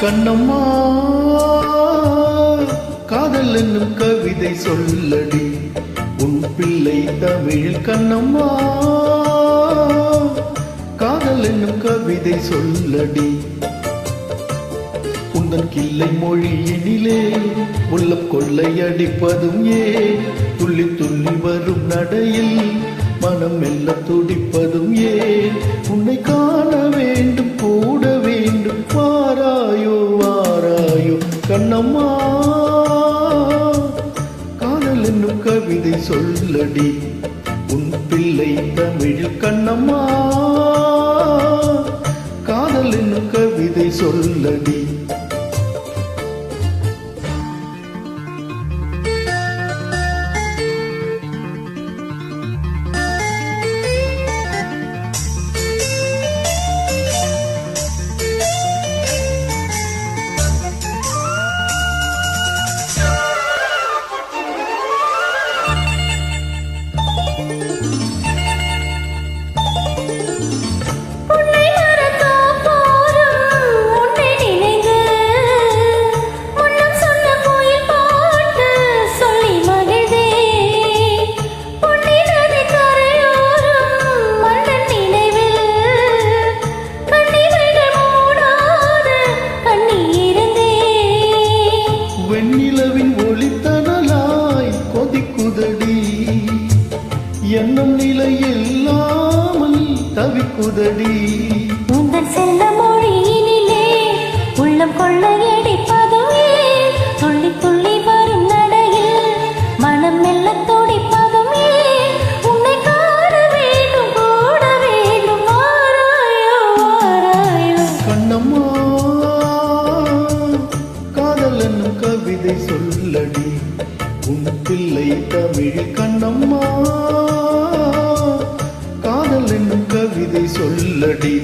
கண்ணம்மா காதல் என்னும் கவிதை சொல்லடி உன் பிள்ளை தமிழ். கண்ணம்மா காதல் என்னும் கவிதை சொல்லடி உந்தன் கிள்ளை மொழியினிலே உள்ளம் கொள்ளையடிப்பதும் ஏன்? துள்ளி துள்ளி வரும் நடையில் மனம் மெல்ல துடிப்பதும் ஏன்? உன்னை காண வேண்டும் கூட வேண்டும் வாராயோ வாராயோ கண்ணம்மா காதல் என்னும் கவிதை சொல்லடி உன் பிள்ளை தமிழ். கண்ணம்மா காதல் என்னும் கவிதை சொல்லடி. எண்ணம் நிலை இல்லாமல் தவிக்குதடி உங்கள் செல்ல மொழியினிலே உள்ளம் கொள்ளையடிப்பதுமே துள்ளி துள்ளி வரும் நடையில் மனம் மெல்ல துடிப்பதுமே உன்னை காண வேண்டும் கூட வேண்டும் வாராயோ வாராயோ கண்ணம்மா காதல் என்னும் கவிதை சொல்லடி உன் பிள்ளை தமிழ். கண்ணம்மா காதல் என்னும் கவிதை சொல்லடி.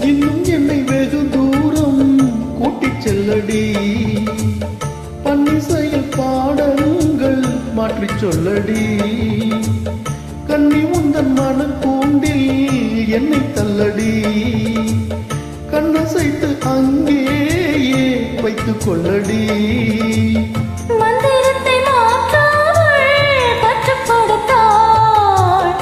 இன்னும் என்னை வெகு தூரம் கூட்டிச் செல்லடி பன்னிசையில் பாடல்கள் மாற்றிச் சொல்லடி கண்ணி உந்தன் மன கூண்டில் என்னை தள்ளடி கண்ணசைத்து அங்கேயே வைத்துக் கொள்ளடி மந்திரத்தை மாற்றாமல் கற்றுக் கொடுத்தாள்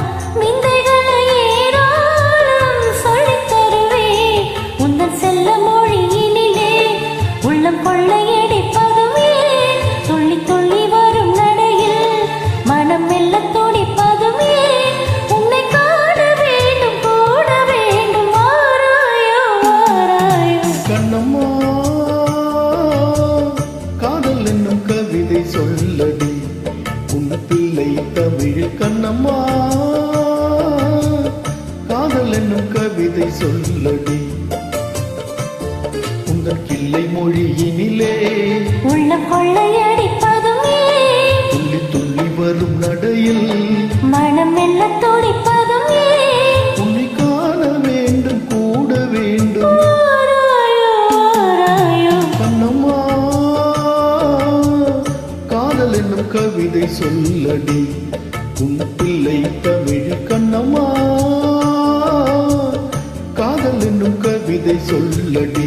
விந்தைகளை ஏராளம் சொல்லித் தருவேன் உந்தன் செல்ல மொழியினிலே உள்ளம் கொள்ளையடிப்பதுமே துள்ளி துள்ளி வரும் நடையில் மனம் மெல்ல துடிப்பதுமே உன்னை காண வேண்டும் கூட வேண்டும் வாராயோ வாராயோ கண்ணம்மா காதல் என்னும் கவிதை சொல்லடி உன் பிள்ளை தமிழ். கண்ணம்மா காதல் என்னும் கவிதை சொல்லடி உந்தன் கிள்ளை மொழியினிலே உள்ளம் கொள்ளையடிப்பதுமே துள்ளி துள்ளி வரும் நடையில் மனம் மெல்ல துடிப்பதுமே உன்னை காண வேண்டும் கூட வேண்டும் வாராயோ வாராயோ கண்ணம்மா காதல் என்னும் கவிதை சொல்லடி உன் பிள்ளை தமிழ். கண்ணம்மா காதல் என்னும் கவிதை சொல்லடி.